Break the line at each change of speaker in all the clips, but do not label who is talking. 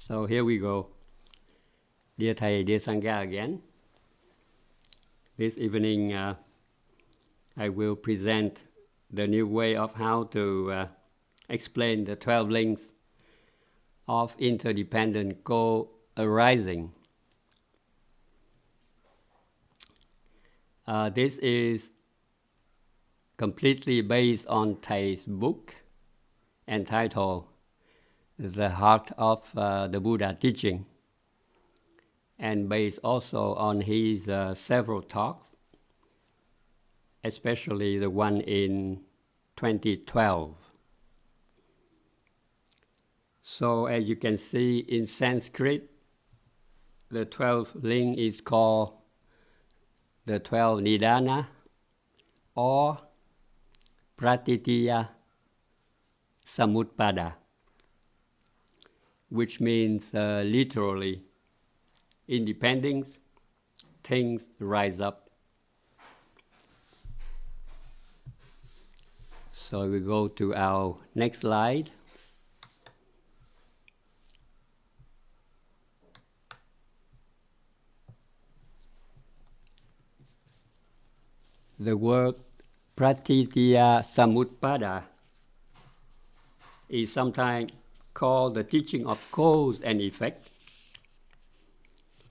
So here we go. Dear Thầy, dear Sangha again. This evening I will present the new way of how to explain the 12 links of interdependent co-arising. This is completely based on Thay's book entitled The Heart of the Buddha Teaching, and based also on his several talks, especially the one in 2012. So as you can see in Sanskrit, the 12th link is called the 12 Nidana or Pratitya Samutpada, which means literally independence, things rise up. So we go to our next slide. The word Pratitya Samutpada is sometimes called the teaching of cause and effect.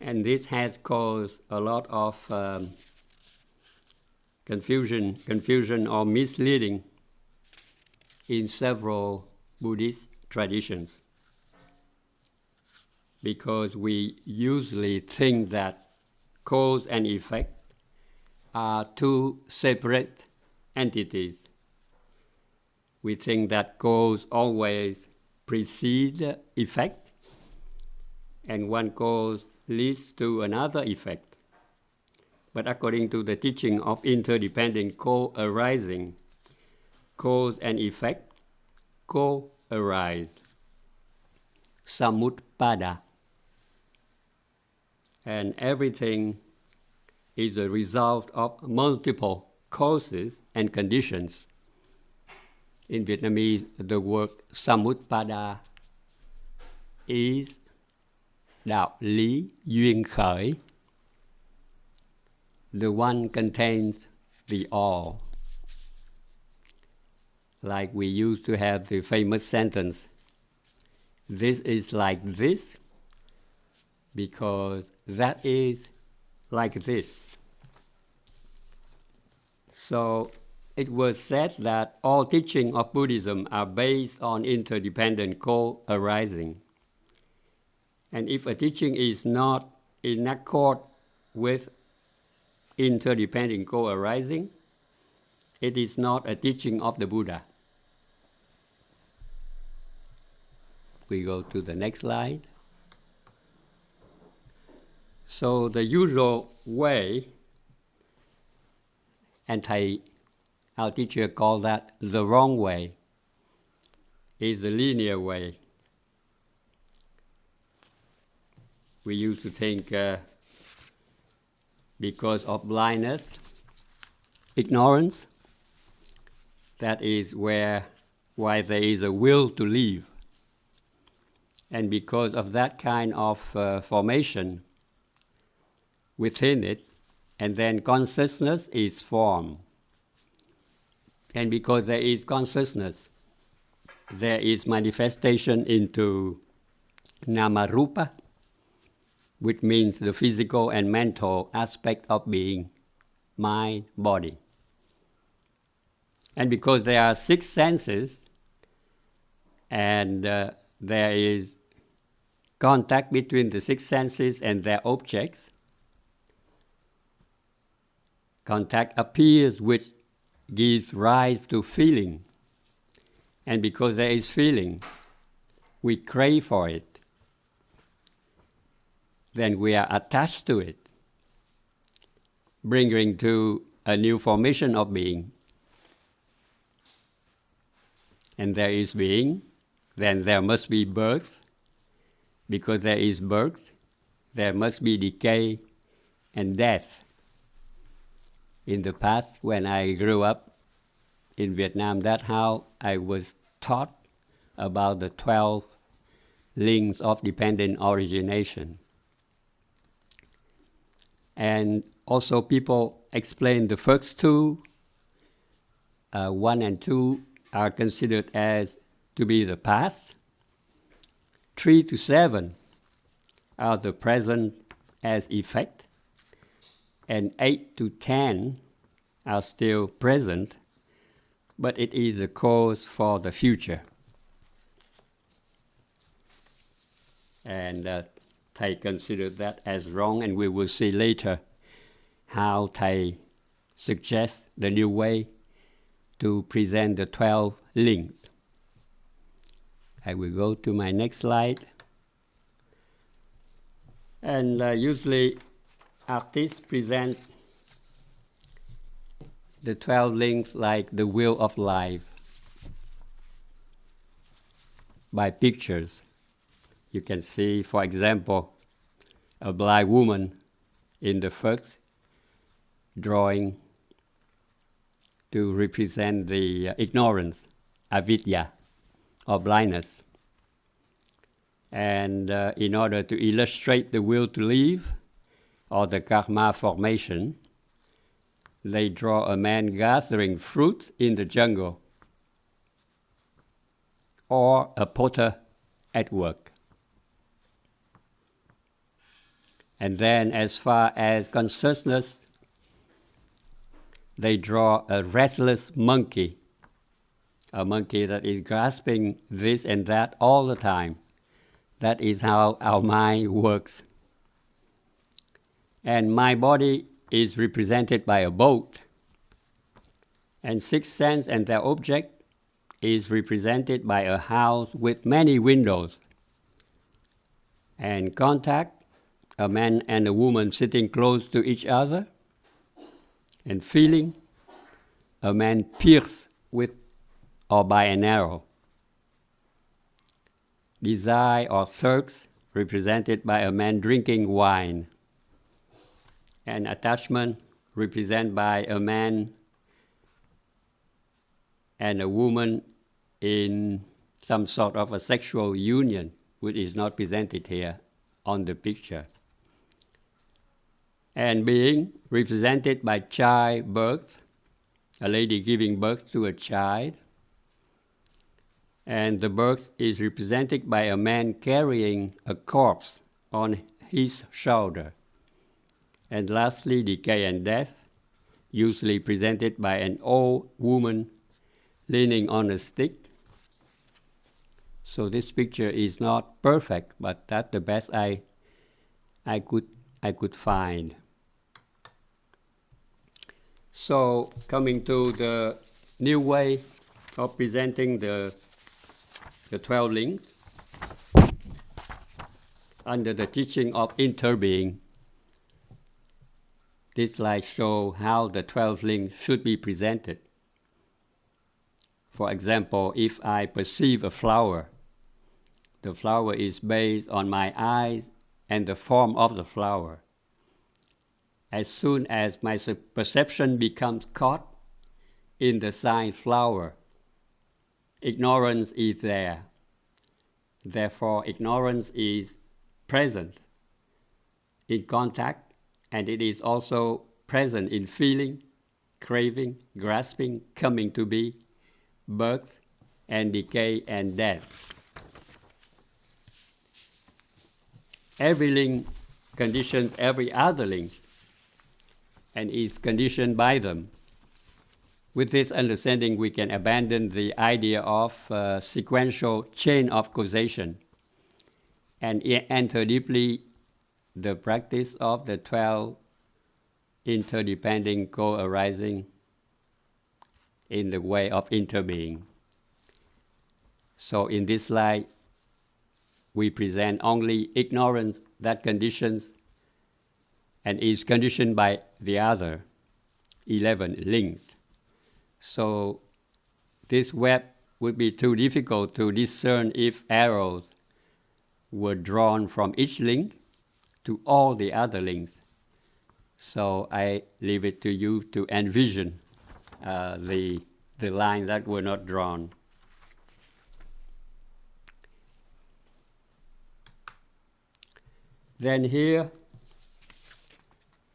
And this has caused a lot of confusion or misleading in several Buddhist traditions. Because we usually think that cause and effect are two separate entities. We think that cause always precedes effect, and one cause leads to another effect. But according to the teaching of interdependent co-arising, cause and effect co-arise, samutpada, and everything is a result of multiple causes and conditions. In Vietnamese, the word samutpada is đạo lý duyên khởi. The one contains the all. Like we used to have the famous sentence, this is like this because that is like this. So it was said that all teachings of Buddhism are based on interdependent co-arising. And if a teaching is not in accord with interdependent co-arising, it is not a teaching of the Buddha. We go to the next slide. So the usual way, and Thầy, our teacher called that the wrong way, is the linear way. We used to think because of blindness, ignorance, that is why there is a will to live. And because of that kind of formation within it, and then consciousness is formed. And because there is consciousness, there is manifestation into nama-rupa, which means the physical and mental aspect of being, mind, body. And because there are 6 senses, and there is contact between the 6 senses and their objects, contact appears, which gives rise to feeling. And because there is feeling, we crave for it. Then we are attached to it, bringing to a new formation of being. And there is being, then there must be birth. Because there is birth, there must be decay and death. In the past, when I grew up in Vietnam, that's how I was taught about the 12 links of dependent origination. And also people explain the first two, 1 and 2, are considered as to be the past. 3 to 7 are the present as effect. And 8 to 10 are still present, but it is the cause for the future. And Thầy considered that as wrong, and we will see later how Thầy suggests the new way to present the 12 links. I will go to my next slide. And usually artists present the 12 links like the wheel of life by pictures. You can see, for example, a blind woman in the first drawing to represent the ignorance, avidya, or blindness. And in order to illustrate the will to live, or the karma formation, they draw a man gathering fruit in the jungle, or a potter at work. And then as far as consciousness, they draw a restless monkey, a monkey that is grasping this and that all the time. That is how our mind works. And my body is represented by a boat, and sixth sense and their object is represented by a house with many windows. And contact, a man and a woman sitting close to each other. And feeling, a man pierced with or by an arrow. Desire or thirst, represented by a man drinking wine. And attachment, represented by a man and a woman in some sort of a sexual union, which is not presented here on the picture. And being, represented by childbirth, a lady giving birth to a child. And the birth is represented by a man carrying a corpse on his shoulder. And lastly, decay and death, usually presented by an old woman leaning on a stick. So this picture is not perfect, but that's the best I could find. So coming to the new way of presenting the 12 links under the teaching of interbeing. This slide shows how the 12 links should be presented. For example, if I perceive a flower, the flower is based on my eyes and the form of the flower. As soon as my perception becomes caught in the sign flower, ignorance is there. Therefore, ignorance is present in contact, and it is also present in feeling, craving, grasping, coming to be, birth, and decay and death. Every link conditions every other link and is conditioned by them. With this understanding, we can abandon the idea of sequential chain of causation and enter deeply the practice of the 12 interdependent co-arising in the way of interbeing. So in this slide, we present only ignorance that conditions and is conditioned by the other 11 links. So this web would be too difficult to discern if arrows were drawn from each link to all the other links. So I leave it to you to envision the line that were not drawn. Then here,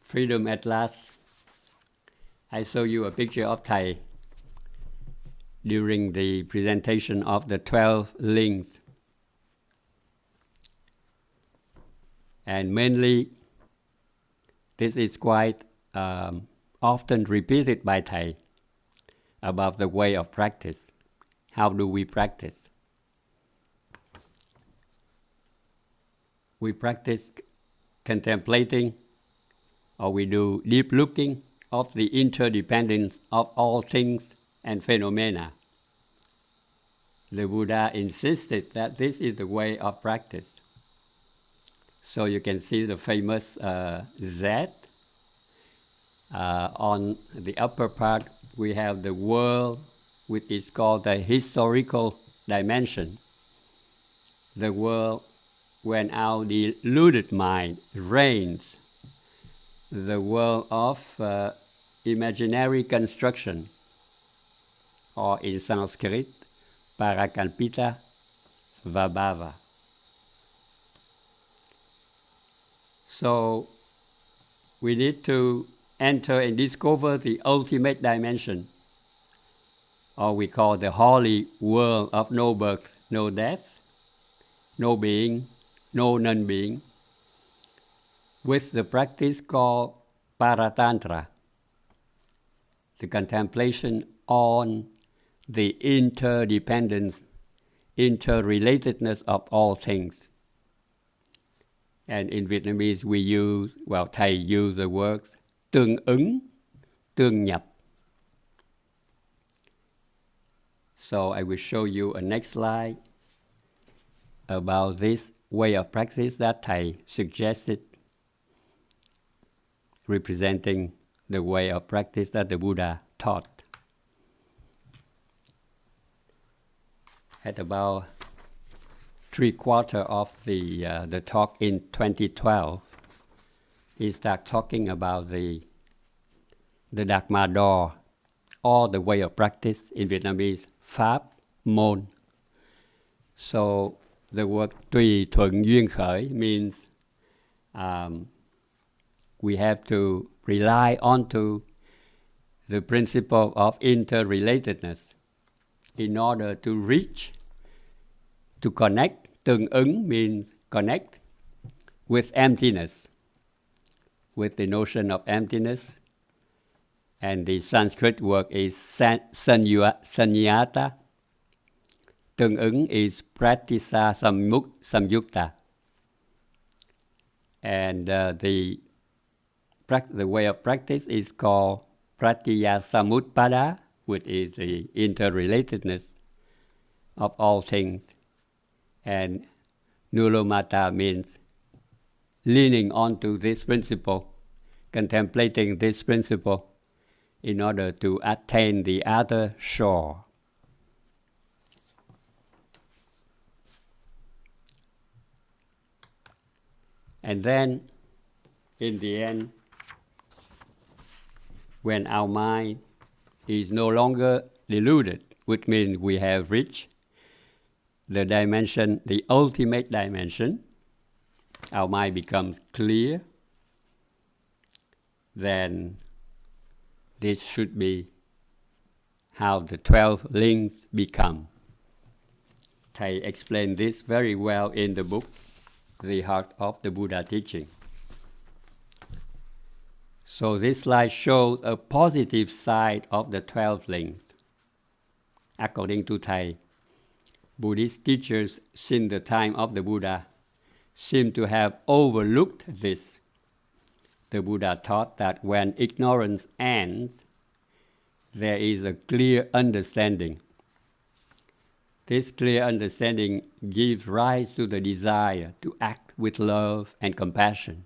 freedom at last. I show you a picture of Thầy during the presentation of the 12 links. And mainly, this is quite often repeated by Thầy about the way of practice. How do we practice? We practice contemplating, or we do deep looking of the interdependence of all things and phenomena. The Buddha insisted that this is the way of practice. So you can see the famous Z. On the upper part, we have the world, which is called the historical dimension. The world when our deluded mind reigns. The world of imaginary construction, or in Sanskrit, Parakalpita Svabhava. So we need to enter and discover the ultimate dimension, or we call the holy world of no birth, no death, no being, no non-being, with the practice called Paratantra, the contemplation on the interdependence, interrelatedness of all things. And in Vietnamese we use, Thầy use the words tương ứng, tương nhập. So I will show you a next slide about this way of practice that Thầy suggested, representing the way of practice that the Buddha taught. At about 3/4 of the talk in 2012, he started talking about the Dharma door, or the way of practice, in Vietnamese, Pháp môn. So the word tùy thuận duyên khởi means we have to rely onto the principle of interrelatedness in order to reach, to connect. Tương ứng means connect with emptiness, with the notion of emptiness. And the Sanskrit word is sanyata. Tương ứng is pratisa samyukta. And the way of practice is called pratya samutpada, which is the interrelatedness of all things. And nulomata means leaning onto this principle, contemplating this principle in order to attain the other shore. And then, in the end, when our mind is no longer deluded, which means we have reached the dimension, the ultimate dimension, our mind becomes clear, then this should be how the 12 links become. Thầy explained this very well in the book, The Heart of the Buddha Teaching. So this slide shows a positive side of the 12 links. According to Thầy, Buddhist teachers since the time of the Buddha seem to have overlooked this. The Buddha taught that when ignorance ends, there is a clear understanding. This clear understanding gives rise to the desire to act with love and compassion.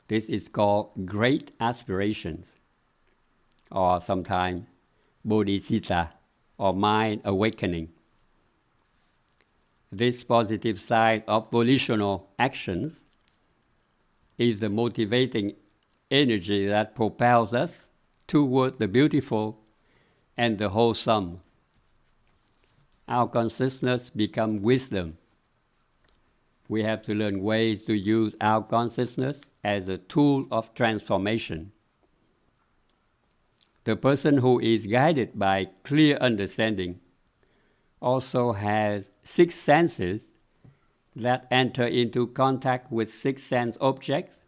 This is called great aspirations, or sometimes bodhicitta, or mind awakening. This positive side of volitional actions is the motivating energy that propels us toward the beautiful and the wholesome. Our consciousness becomes wisdom. we have to learn ways to use our consciousness as a tool of transformation. The person who is guided by clear understanding also has 6 senses that enter into contact with 6 sense objects,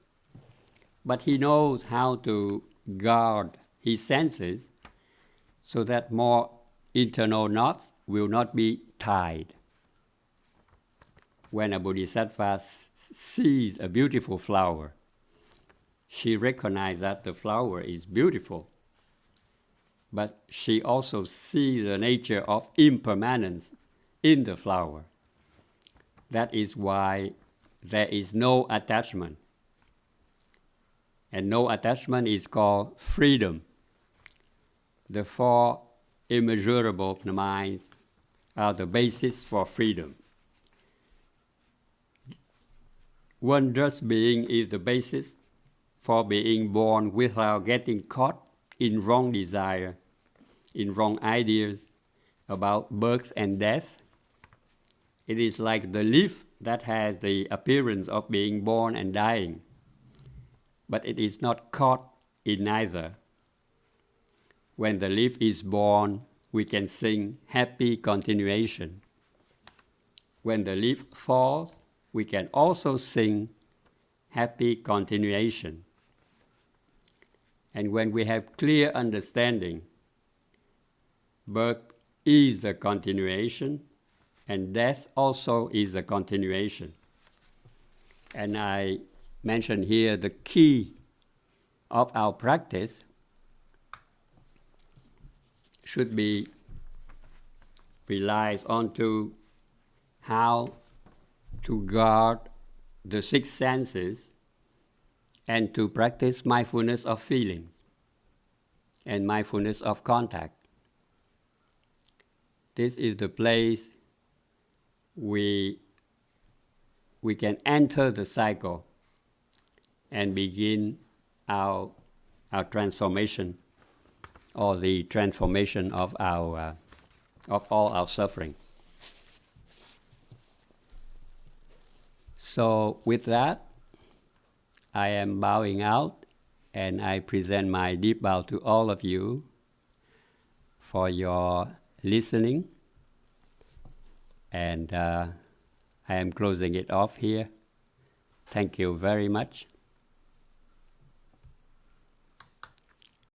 but he knows how to guard his senses so that more internal knots will not be tied. When a bodhisattva sees a beautiful flower, she recognizes that the flower is beautiful, but she also sees the nature of impermanence in the flower. That is why there is no attachment. And no attachment is called freedom. The 4 immeasurable minds are the basis for freedom. One just being is the basis for being born without getting caught in wrong desire, in wrong ideas about birth and death. It is like the leaf that has the appearance of being born and dying, but it is not caught in either. When the leaf is born, we can sing happy continuation. When the leaf falls, we can also sing happy continuation. And when we have clear understanding, birth is a continuation, and death also is a continuation. And I mention here the key of our practice should be relies onto how to guard the 6 senses and to practice mindfulness of feelings and mindfulness of contact. This is the place we can enter the cycle and begin our transformation, or the transformation of all our suffering. So with that, I am bowing out, and I present my deep bow to all of you for your listening. And I am closing it off here. Thank you very much.